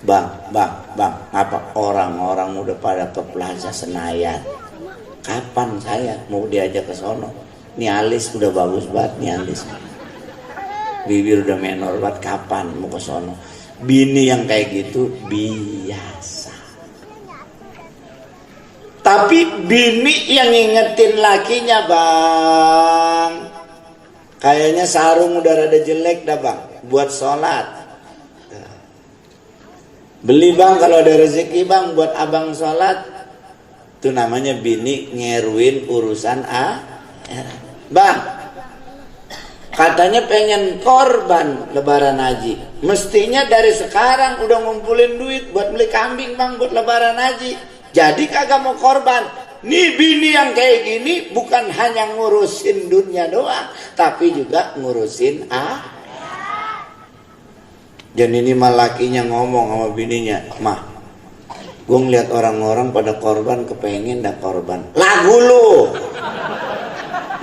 S1: bang apa orang-orang udah pada ke Plaza Senayan, kapan saya mau diajak ke sono? Nih alis udah bagus banget nih alis, bibir udah menor banget, kapan mau ke sono? Bini yang kayak gitu biasa. Tapi bini yang ngingetin lakinya, bang kayaknya sarung udah rada jelek dah bang, buat sholat beli bang, kalau ada rezeki bang buat abang sholat. Itu namanya bini ngeruin urusan bang katanya pengen korban lebaran haji, mestinya dari sekarang udah ngumpulin duit buat beli kambing bang buat lebaran haji, jadi kagak mau korban. Nih bini yang kayak gini bukan hanya ngurusin dunia doang, tapi juga ngurusin Dan ini lakinya ngomong sama bininya, mah gue ngeliat orang-orang pada korban, kepengen dah korban. Lagu lu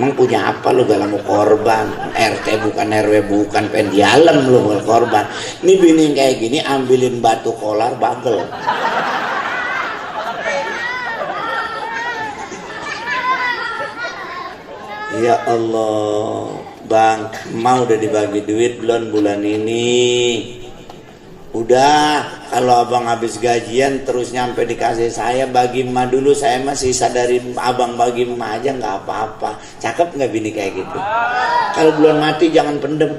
S1: emang punya apa lu gak mau korban? RT bukan RW bukan, pendialem lu mau korban. Ini bini kayak gini ambilin batu kolar bagel. Ya Allah, bang mau udah dibagi duit belum bulan ini? Udah, kalau abang habis gajian terus nyampe dikasih saya bagi emak dulu, saya masih sadari abang bagi emak aja nggak apa-apa. Cakep nggak bini kayak gitu? Kalau belum mati jangan pendem.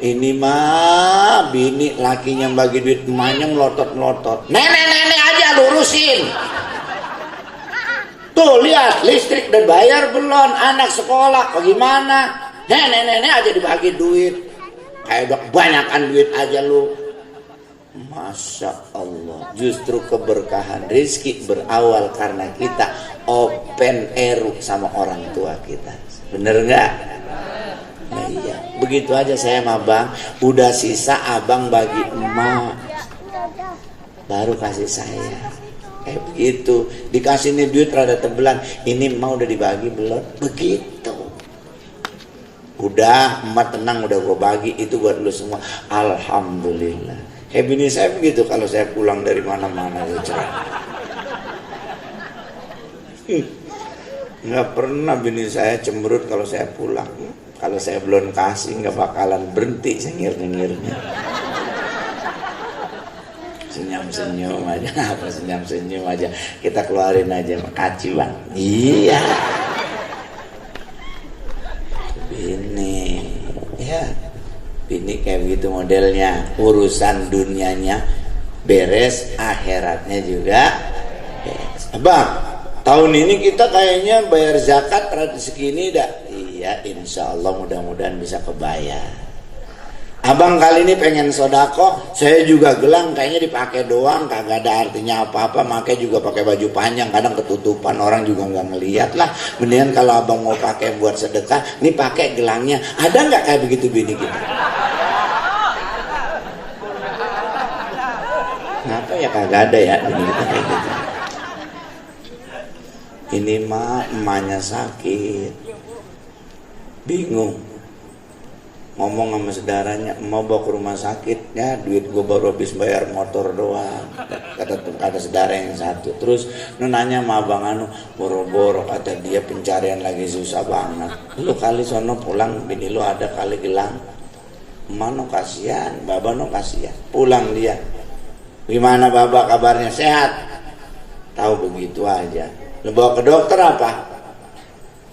S1: Ini mah bini lakinya bagi duit emaknya melotot-melotot. Nenek-nenek aja lurusin. Tuh lihat listrik udah bayar belum, anak sekolah bagaimana? Nenek-nenek aja dibagi duit. Kayak udah kebanyakan duit aja lu. Masya Allah, justru keberkahan rizki berawal karena kita open eru sama orang tua kita. Bener nggak? Nah, iya, begitu aja saya sama abang. Udah sisa abang bagi emak, baru kasih saya. Kayak begitu. Dikasih nih duit rada tebelan. Ini emak udah dibagi belum? Begitu. Udah, emak tenang, udah gue bagi. Itu buat lu semua. Alhamdulillah. Kayak bini saya begitu kalau saya pulang dari mana-mana. Nggak pernah bini saya cemberut kalau saya pulang. Kalau saya belum kasih nggak bakalan berhenti nyengir-nyengirnya. Senyum-senyum aja, apa senyum-senyum aja. Kita keluarin aja kaci bang. Iya. Bini, ya. Bini kayak begitu modelnya. Urusan dunianya beres, akhiratnya juga beres. Abang, tahun ini kita kayaknya bayar zakat rada segini dah. Iya, insya Allah mudah-mudahan bisa kebayar. Abang kali ini pengen sodako, saya juga gelang kayaknya dipakai doang, kagak ada artinya apa-apa. Makai juga pakai baju panjang, kadang ketutupan orang juga nggak ngelihat lah. Mendingan kalau abang mau pakai buat sedekah, nih pakai gelangnya. Ada nggak kayak begitu bini kita? Kenapa ya kagak ada ya bini kita kayak gitu? Ini mah emaknya sakit, bingung, ngomong sama saudaranya, mau bawa ke rumah sakit ya, duit gue baru habis bayar motor doang. Kata saudara yang satu. Terus nanya sama abang anu, boro-boro kata dia pencarian lagi susah banget. Lu kali sono pulang, bini lu ada kali gelang. Mano kasihan, baba no kasihan. Pulang dia. Gimana baba kabarnya, sehat? Tahu begitu aja. Lu bawa ke dokter apa?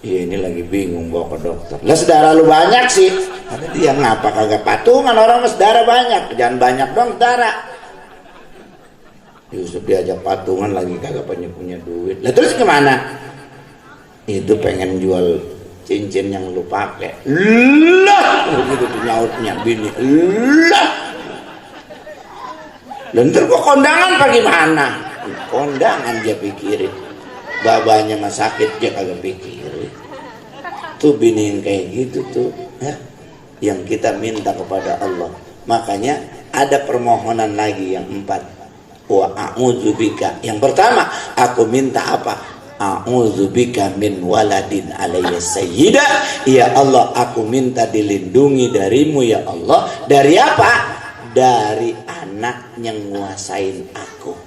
S1: Iya ini lagi bingung bawa ke dokter. Lah saudara lu banyak sih. Ada dia ngapa kagak patungan, orang saudara banyak. Jangan banyak dong saudara. Yusuf diajak patungan lagi kagak punya duit. Lah terus gimana? Itu pengen jual cincin yang lu pakai. Lah, begitu tuh nyautnya bini. Lah. Dan ntar gua kondangan apa gimana? Kondangan dia pikirin. Babanya mah sakit dia kagak pikirin. Tuh bini yang kayak gitu tuh ya, yang kita minta kepada Allah. Makanya ada permohonan lagi yang 4. Wa a'udzubika. Yang pertama, aku minta apa? A'udzubika min waladin alayya sayyida. Ya Allah, aku minta dilindungi darimu ya Allah. Dari apa? Dari anak yang nguasain aku.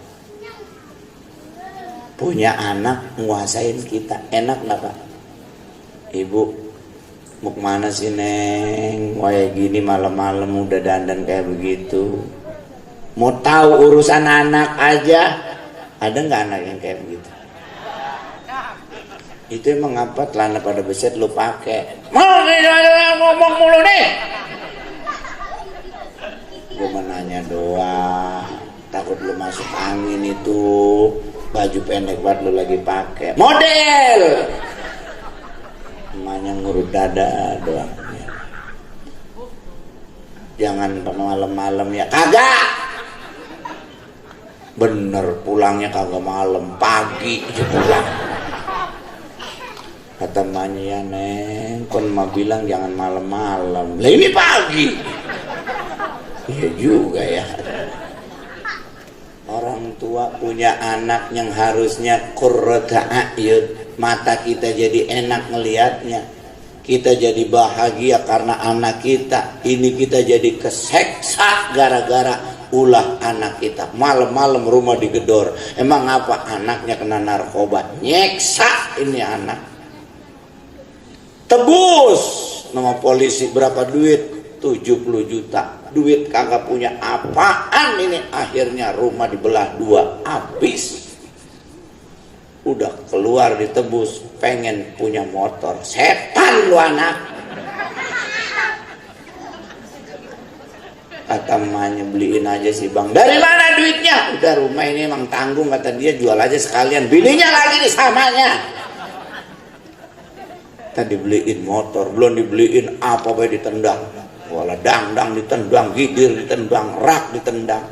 S1: Punya anak nguasain kita, enak nggak Pak? Ibu mau kemana sih Neng? Kayak gini malam-malam udah dandan kayak begitu. Mau tahu urusan anak aja, ada nggak anak yang kayak begitu? Itu emang apa celana pada beset lu pakai? Mau ngomong mulu nih? Gue menanya doang, takut lu masuk angin itu. Baju pendek banget lu lagi pakai model, emaknya ngurut dada doang ya. Jangan malam-malam ya, kagak bener, pulangnya kagak malam, pagi aja pulang. Kata emaknya, ya Neng, kon mah bilang jangan malam-malam, lah ini pagi. Iya juga ya. Orang tua punya anak yang harusnya qurrata a'yun, mata kita jadi enak ngelihatnya, kita jadi bahagia karena anak kita. Ini kita jadi keseksa gara-gara ulah anak kita. Malam-malam rumah digedor. Emang apa? Anaknya kena narkoba, nyeksa ini anak. Tebus nama polisi berapa duit? 70 juta. duit kagak punya apaan ini, akhirnya rumah dibelah dua, habis. Udah keluar ditebus, pengen punya motor. Setan lu anak. Kata emaknya, beliin aja sih bang. Dari mana duitnya? Udah, rumah ini emang tanggung, kata dia, jual aja sekalian. Bininya lagi nih samanya. Tadi beliin motor, belum dibeliin apa ditendang. Wala dangdang ditendang, gidir ditendang, rak ditendang.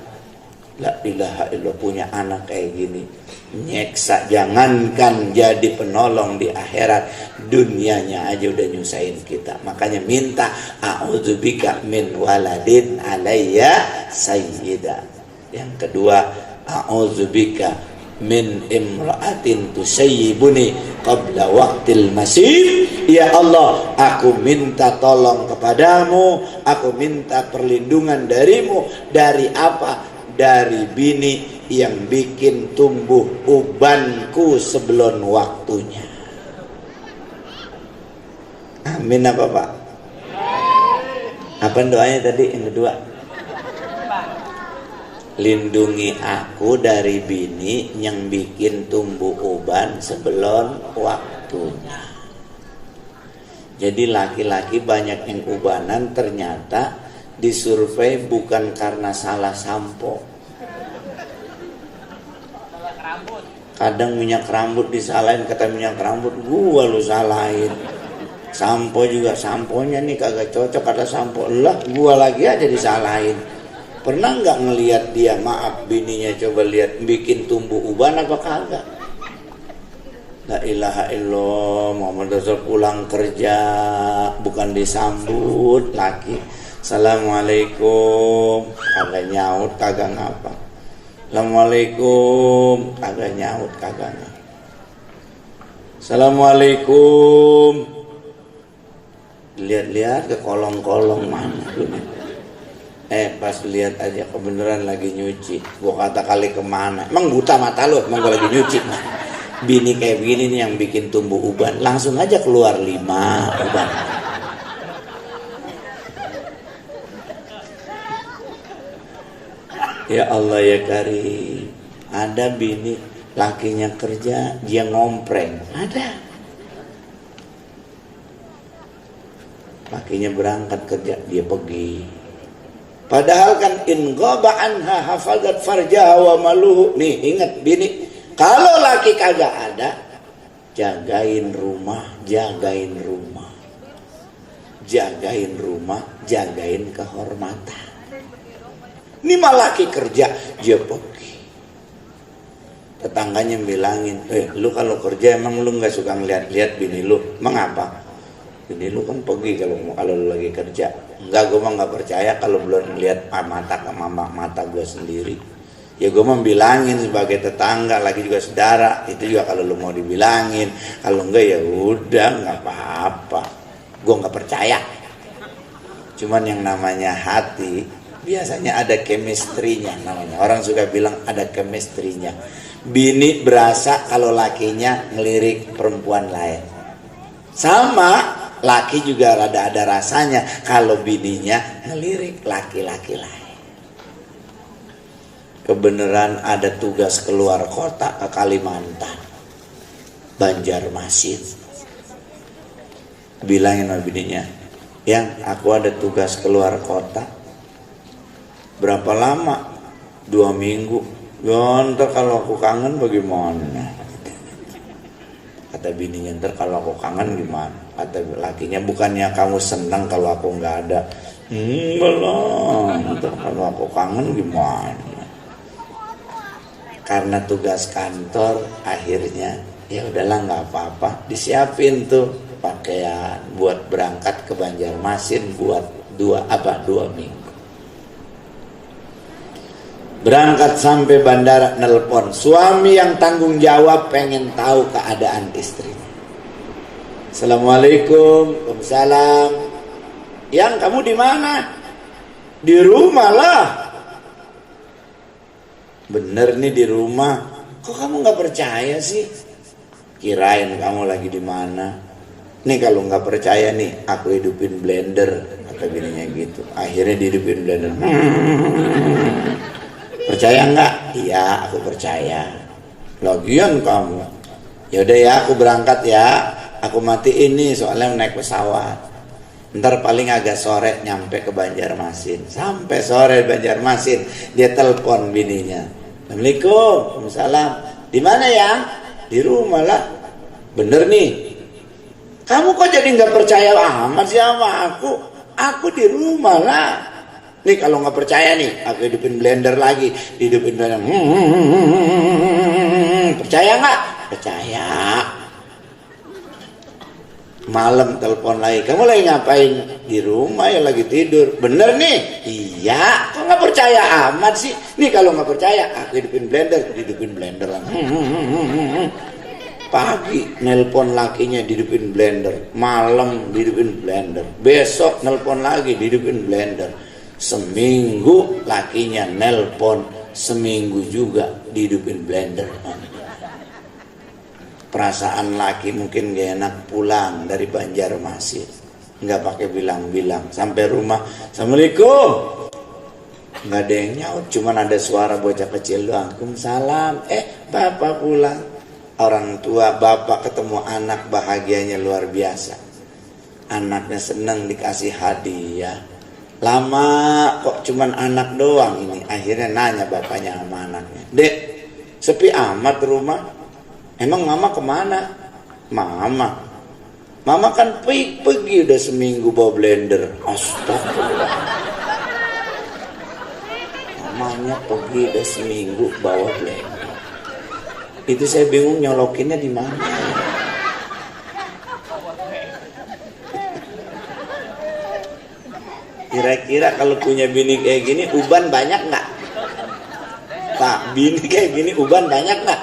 S1: La ilaha illallah, punya anak kayak gini nyeksa, jangankan jadi penolong di akhirat, dunianya aja udah nyusahin kita. Makanya minta a'udzubika min waladin alayya sayyida. Yang kedua, a'udzubika min imra'atin tusayyibuni qabla waqtil masih. Ya Allah, aku minta tolong kepadamu, aku minta perlindungan darimu. Dari apa? Dari bini yang bikin tumbuh ubanku sebelum waktunya. Amin apa Pak? Apa doanya tadi yang kedua? Lindungi aku dari bini yang bikin tumbuh uban sebelum waktunya. Jadi laki-laki banyak yang ubanan, ternyata disurvei bukan karena salah sampo. Kadang minyak rambut disalahin, kata minyak rambut, gua lu salahin. Sampo juga, samponya nih kagak cocok, kata sampo, lah gua lagi aja disalahin. Pernah nggak ngelihat dia, maaf bininya, coba lihat bikin tumbuh uban apa kagak? La ilaha illallah, Muhammad Rasul pulang kerja bukan disambut laki. Assalamualaikum, kagak nyaut, kagak ngapa. Assalamualaikum, kagak nyaut, kagak ngapa. Assalamualaikum, lihat-lihat ke kolong-kolong mana dulu. Pas lihat aja kebenaran lagi nyuci. Gua kata kali kemana? Emang buta mata lu? Emang gua lagi nyuci? Bini kayak begini nih yang bikin tumbuh uban. Langsung aja keluar 5 uban. Ya Allah ya Karim. Ada bini lakinya kerja, dia ngompreng. Ada. Lakinya berangkat kerja, dia pergi. Padahal kan in ghaba anha hafazat farjaha wa maluhu. Nih ingat bini, kalau laki kagak ada, jagain rumah, jagain rumah. Jagain rumah, jagain kehormatan. Ini malah laki kerja, dia pergi. Tetangganya bilangin, lu kalau kerja emang lu nggak suka ngeliat-liat bini lu? Mengapa? Bini lu kan pergi kalau lu lagi kerja. Enggak, gue mah nggak percaya kalau belum ngeliat mata gue sendiri. Ya gue mah bilangin sebagai tetangga, lagi juga saudara. Itu juga kalau lu mau dibilangin. Kalau enggak ya udah, nggak apa-apa. Gue nggak percaya. Cuman yang namanya hati, biasanya ada chemistry-nya namanya. Orang suka bilang ada chemistry-nya. Bini berasa kalau lakinya ngelirik perempuan lain. Sama laki juga ada rasanya kalau bininya ngelirik laki-laki lain. Kebenaran ada tugas keluar kota ke Kalimantan, Banjarmasin. Bilangin sama bininya, yang aku ada tugas keluar kota. Berapa lama? 2 minggu. Ya ntar kalau aku kangen bagaimana? Kata bininya, ntar kalau aku kangen gimana? Kata lakinya, bukannya kamu senang kalau aku nggak ada? Enggak lah, ntar kalau aku kangen gimana? Karena tugas kantor, akhirnya ya udahlah nggak apa-apa, disiapin tuh pakaian buat berangkat ke Banjarmasin buat 2 minggu. Berangkat sampai bandara, nelpon suami yang tanggung jawab, pengen tahu keadaan istrinya. Assalamualaikum. Waalaikumsalam. Yang kamu di mana? Di rumah lah. Bener nih di rumah. Kok kamu nggak percaya sih? Kirain kamu lagi di mana? Nih kalau nggak percaya nih, aku hidupin blender. kata bininya gitu. Akhirnya dihidupin blender. Percaya nggak? Iya, aku percaya. Lagian kamu, yaudah ya, aku berangkat ya. Aku matiin nih soalnya naik pesawat. Ntar paling agak sore nyampe ke Banjarmasin. Sampai sore Banjarmasin, dia telepon bininya. Assalamualaikum, waalaikumsalam. Di mana ya? Di rumah lah. Bener nih. Kamu kok jadi nggak percaya amat sih sama aku? Aku di rumah lah. Nih kalau nggak percaya nih, aku hidupin blender lagi, hidupin blender. Percaya nggak? Percaya. Malam telepon lagi, kamu lagi ngapain? Di rumah ya, lagi tidur. Bener nih? Iya. Kok nggak percaya amat sih? Nih kalau nggak percaya, aku hidupin blender lagi. Pagi nelpon lakinya, dihidupin blender. Malam dihidupin blender. Besok nelpon lagi, dihidupin blender. Seminggu lakinya nelpon, seminggu juga dihidupin blender. Perasaan laki mungkin gak enak, pulang dari Banjarmasin nggak pakai bilang-bilang, sampai rumah Assalamualaikum, nggak ada yang nyaut, cuman ada suara bocah kecil doang. Waalaikumsalam. Bapak pulang. Orang tua bapak ketemu anak, bahagianya luar biasa. Anaknya seneng dikasih hadiah. Lama kok cuman anak doang ini. Akhirnya nanya bapaknya sama anaknya, Dek, sepi amat rumah. Emang mama kemana? Mama kan pergi udah seminggu bawa blender. Astagfirullah. Mamanya pergi udah seminggu bawa blender. Itu saya bingung nyolokinnya di mana. Kira-kira kalau punya bini kayak gini, uban banyak nggak? Pak, bini kayak gini uban banyak nggak?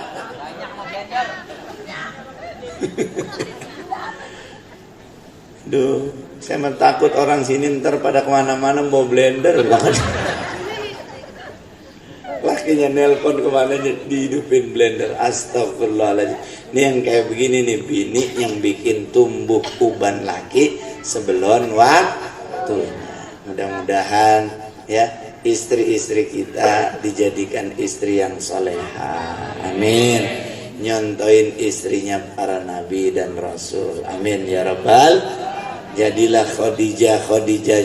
S1: Duh, saya takut orang sini ntar pada kemana-mana bawa blender. Lakinya nelpon kemana dihidupin blender. Astagfirullahaladzim. Ini yang kayak begini nih, bini yang bikin tumbuh uban laki sebelum waktunya. Mudah-mudahan ya istri-istri kita dijadikan istri yang soleha. Amin. Nyontoin istrinya para nabi dan rasul. Amin ya rabbal. Jadilah Khadijah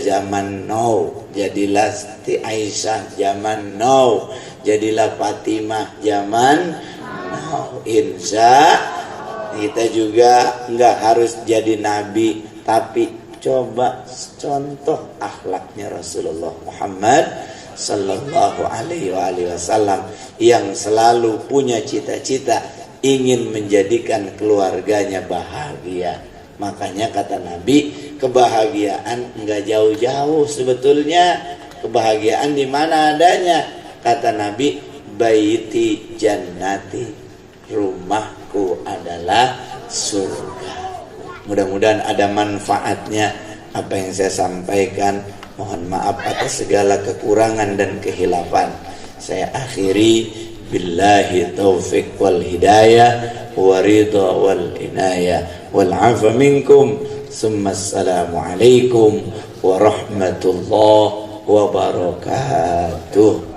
S1: zaman now. Jadilah Siti Aisyah zaman now. Jadilah Fatimah zaman now. Insya kita juga nggak harus jadi nabi, tapi coba contoh akhlaknya Rasulullah Muhammad sallallahu alaihi wasallam yang selalu punya cita-cita ingin menjadikan keluarganya bahagia. Makanya kata Nabi, kebahagiaan enggak jauh-jauh sebetulnya. Kebahagiaan di mana adanya? Kata Nabi, baiti jannati, rumahku adalah surga. Mudah-mudahan ada manfaatnya apa yang saya sampaikan. Mohon maaf atas segala kekurangan dan kehilafan. Saya akhiri, billahi taufiq wal hidayah wa ridha wal inayah wal afa minkum. Summa assalamu alaikum warahmatullahi wabarakatuh.